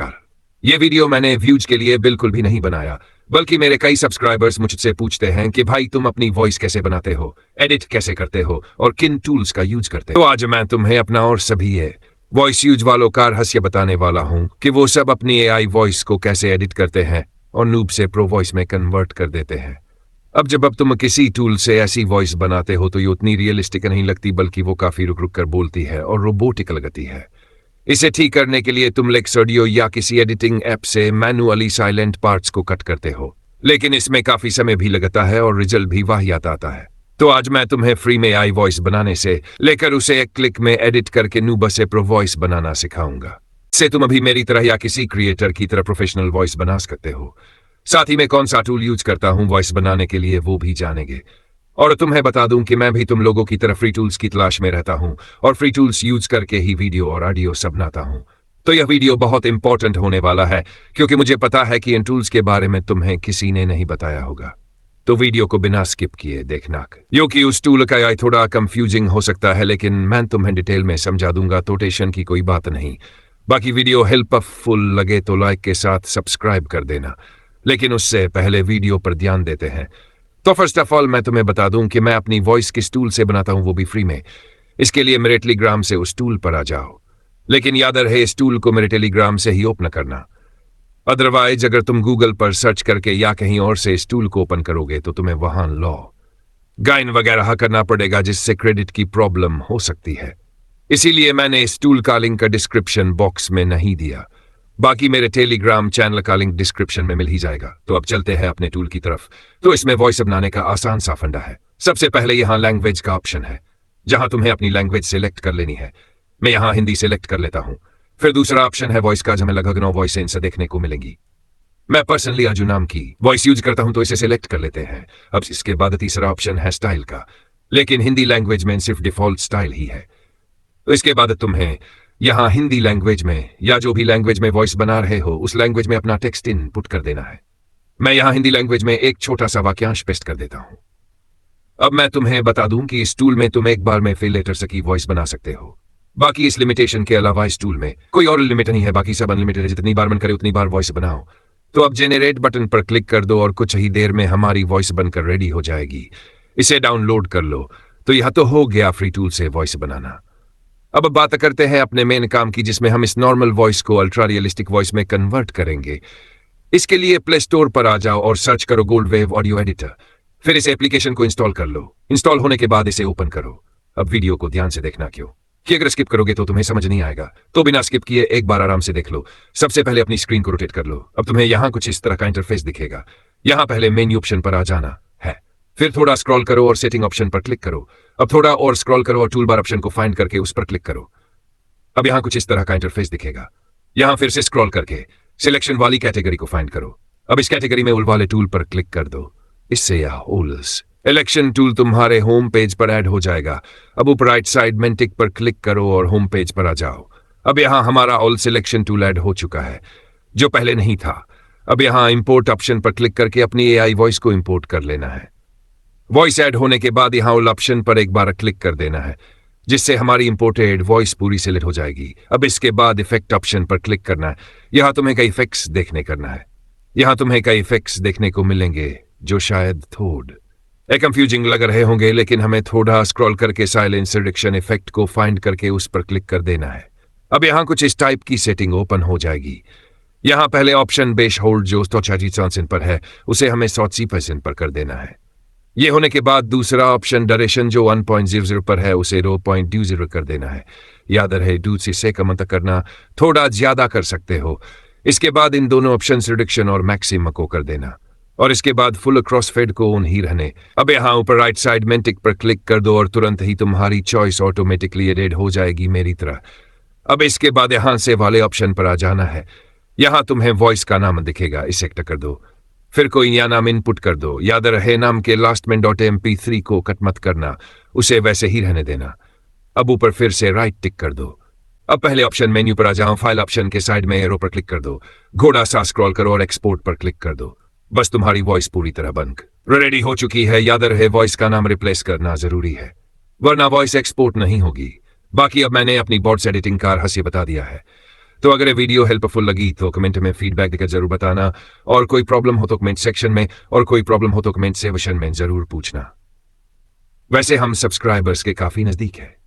नमस्कार। ये वीडियो मैंने व्यूज के लिए बिल्कुल भी नहीं बनाया, बल्कि मेरे कई सब्सक्राइबर्स मुझसे पूछते हैं कि भाई तुम अपनी वॉइस कैसे बनाते हो, एडिट कैसे करते हो और किन टूल्स का यूज करते हो। तो आज मैं तुम्हें अपना और सभी ये वॉइस यूज वालों का रहस्य बताने वाला हूं कि वो सब अपनी एआई वॉइस को कैसे एडिट करते हैं और नूब से प्रो वॉइस में कन्वर्ट कर देते हैं। अब तुम किसी टूल से ऐसी वॉइस बनाते हो तो ये उतनी रियलिस्टिक नहीं लगती, बल्कि वो काफी रुक रुक कर बोलती है और रोबोटिक लगती है। इसे ठीक करने के लिए तुम लेक्स ऑडियो या किसी एडिटिंग ऐप से मैनुअली साइलेंट पार्ट्स को कट करते हो, लेकिन इसमें काफी समय भी लगता है और रिजल्ट भी वाहियात आता है। तो आज मैं तुम्हें फ्री में एआई वॉइस बनाने से लेकर उसे एक क्लिक में एडिट करके नूब से प्रो वॉइस बनाना सिखाऊंगा। इससे तुम अभी मेरी तरह या किसी क्रिएटर की तरह प्रोफेशनल वॉइस बना सकते हो। साथ ही मैं कौन सा टूल यूज करता हूं वॉइस बनाने के लिए वो भी जानेंगे। और तुम्हें बता दूं कि मैं भी तुम लोगों की तरह फ्री टूल्स की तलाश में रहता हूं और फ्री टूल्स यूज करके ही वीडियो और ऑडियो सब बनाता हूं। तो यह वीडियो बहुत इंपॉर्टेंट होने वाला है, क्योंकि मुझे पता है कि इन टूल्स के बारे में तुम्हें किसी ने नहीं बताया होगा। तो वीडियो को बिना स्किप किए देखना, क्योंकि उस टूल का एआई थोड़ा कंफ्यूजिंग हो सकता है, लेकिन मैं तुम्हें डिटेल में समझा दूंगा, तो टेंशन की कोई बात नहीं। बाकी वीडियो हेल्पफुल लगे तो लाइक के साथ सब्सक्राइब कर देना, लेकिन उससे पहले वीडियो पर ध्यान देते हैं। तो फर्स्ट ऑफ ऑल मैं तुम्हें बता दूं कि मैं अपनी वॉइस किस टूल से बनाता हूं, वो भी फ्री में। इसके लिए मेरे टेलीग्राम से उस टूल पर आ जाओ, लेकिन याद रहे इस टूल को मेरे टेलीग्राम से ही ओपन करना। अदरवाइज अगर तुम गूगल पर सर्च करके या कहीं और से इस टूल को ओपन करोगे तो तुम्हें वहां लॉगिन वगैरह करना पड़ेगा, जिससे क्रेडिट की प्रॉब्लम हो सकती है। इसीलिए मैंने इस टूल का लिंक डिस्क्रिप्शन बॉक्स में नहीं दिया। बाकी मेरे टेलीग्राम चैनल का लिंक डिस्क्रिप्शन में मिल ही जाएगा। तो अब चलते हैं अपने टूल की तरफ। तो इसमें वॉइस बनाने का आसान सा फंडा है। सबसे पहले यहाँ लैंग्वेज का ऑप्शन है, जहां तुम्हें अपनी लैंग्वेज सिलेक्ट कर लेनी है। मैं यहाँ हिंदी सिलेक्ट कर लेता हूँ। फिर दूसरा ऑप्शन है वॉइस का, जहां लगभग 9 वॉइस इनसे देखने को मिलेंगी। मैं पर्सनली अर्जुन नाम की वॉइस यूज करता हूं, तो इसे सिलेक्ट कर लेते हैं। अब इसके बाद तीसरा ऑप्शन है स्टाइल का, लेकिन हिंदी लैंग्वेज में सिर्फ डिफॉल्ट स्टाइल ही है। तो इसके बाद तुम्हें यहां हिंदी लैंग्वेज में या जो भी लैंग्वेज में वॉइस बना रहे हो उस लैंग्वेज में अपना टेक्स्ट इनपुट कर देना है। मैं यहां हिंदी लैंग्वेज में एक छोटा सा वाक्यांश पेस्ट कर देता हूं। अब मैं तुम्हें बता दूं कि इस टूल में तुम एक बार में फिल लेटर्स की वॉइस बना सकते हो। बाकी इस लिमिटेशन के अलावा इस टूल में कोई और लिमिट नहीं है। बाकी सब अनलिमिटेड है, जितनी बार मन करे उतनी बार वॉइस बनाओ। तो अब जेनरेट बटन पर क्लिक कर दो और कुछ ही देर में हमारी वॉइस बनकर रेडी हो जाएगी। इसे डाउनलोड कर लो। तो यह तो हो गया फ्री टूल से वॉइस बनाना। अब बात करते हैं अपने मेन काम की, जिसमें हम इस नॉर्मल वॉइस को अल्ट्रा रियलिस्टिक वॉइस में कन्वर्ट करेंगे। इसके लिए प्ले स्टोर पर आ जाओ और सर्च करो गोल्ड वेव ऑडियो एडिटर। फिर इस एप्लीकेशन को इंस्टॉल कर लो। इंस्टॉल होने के बाद इसे ओपन करो। अब वीडियो को ध्यान से देखना, क्यों कि अगर स्किप करोगे तो तुम्हें समझ नहीं आएगा। तो बिना स्किप किए एक बार आराम से देख लो। सबसे पहले अपनी स्क्रीन को रोटेट कर लो। अब तुम्हें यहाँ कुछ इस तरह का इंटरफेस दिखेगा। यहाँ पहले मेन्यू ऑप्शन पर आ जाना है। फिर थोड़ा स्क्रॉल करो और सेटिंग ऑप्शन पर क्लिक करो। अब थोड़ा और स्क्रॉल करो और टूल बार ऑप्शन को फाइंड करके उस पर क्लिक करो। अब यहाँ कुछ इस तरह का इंटरफेस दिखेगा। यहाँ फिर से स्क्रॉल करके सिलेक्शन वाली कैटेगरी को फाइंड करो। अब इस कैटेगरी में उल वाले टूल पर क्लिक कर दो। इससे यह ओल्स इलेक्शन टूल तुम्हारे होम पेज पर ऐड हो जाएगा। अब ऊपर राइट साइड में टिक पर क्लिक करो और होम पेज पर आ जाओ। अब यहाँ हमारा ऑल सिलेक्शन टूल ऐड हो चुका है, जो पहले नहीं था। अब यहाँ इंपोर्ट ऑप्शन पर क्लिक करके अपनी एआई वॉइस को इंपोर्ट कर लेना है। वॉइस ऐड होने के बाद यहाँ ऑल ऑप्शन पर एक बार क्लिक कर देना है, जिससे हमारी इंपोर्टेड वॉइस पूरी सिलेक्ट हो जाएगी। अब इसके बाद इफेक्ट ऑप्शन पर क्लिक करना है। यहाँ तुम्हें कई इफेक्ट्स देखने को मिलेंगे, जो शायद थोड़ा कंफ्यूजिंग लग रहे होंगे, लेकिन हमें थोड़ा स्क्रॉल करके साइलेंस रिडक्शन इफेक्ट को फाइंड करके उस पर क्लिक कर देना है। अब यहाँ कुछ इस टाइप की सेटिंग ओपन हो जाएगी। यहाँ पहले ऑप्शन बेस होल्ड जो 140% पर है, उसे हमें 100% पर कर देना है। ये होने के बाद दूसरा ऑप्शन डरेशन जो 1.00 पर है, उसे 0.20 कर देना है। याद रहे दूसरे से कम तक करना, थोड़ा ज्यादा कर सकते हो। इसके बाद इन दोनों ऑप्शन रिडक्शन और मैक्सिमम को कर देना, और इसके बाद फुल क्रॉसफेड को ऑन ही रहने। अब यहाँ ऊपर राइट साइड में टिक पर क्लिक कर दो और तुरंत ही तुम्हारी चॉइस ऑटोमेटिकली एडेड हो जाएगी मेरी तरह। अब इसके बाद यहाँ से वाले ऑप्शन पर आ जाना है। यहाँ तुम्हें वॉइस का नाम दिखेगा, इसे सेलेक्ट कर दो। फिर कोई नया नाम इनपुट कर दो। याद रहे नाम के लास्ट में .mp3 को कट मत करना, उसे वैसे ही रहने देना। अब ऊपर फिर से राइट टिक कर दो। अब पहले ऑप्शन मेन्यू पर आ जाओ। फाइल ऑप्शन के साइड में एरो पर क्लिक कर दो। घोड़ा सा स्क्रॉल करो और एक्सपोर्ट पर क्लिक कर दो। बस तुम्हारी वॉइस पूरी तरह बनकर रेडी हो चुकी है। याद रहे वॉइस का नाम रिप्लेस करना जरूरी है, वरना वॉइस एक्सपोर्ट नहीं होगी। बाकी अब मैंने अपनी बॉट्स एडिटिंग का रहस्य बता दिया है। तो अगर ये वीडियो हेल्पफुल लगी तो कमेंट में फीडबैक देकर जरूर बताना, और कोई प्रॉब्लम हो तो कमेंट सेक्शन में, और कोई प्रॉब्लम हो तो कमेंट सेक्शन में जरूर पूछना। वैसे हम सब्सक्राइबर्स के काफी नजदीक है।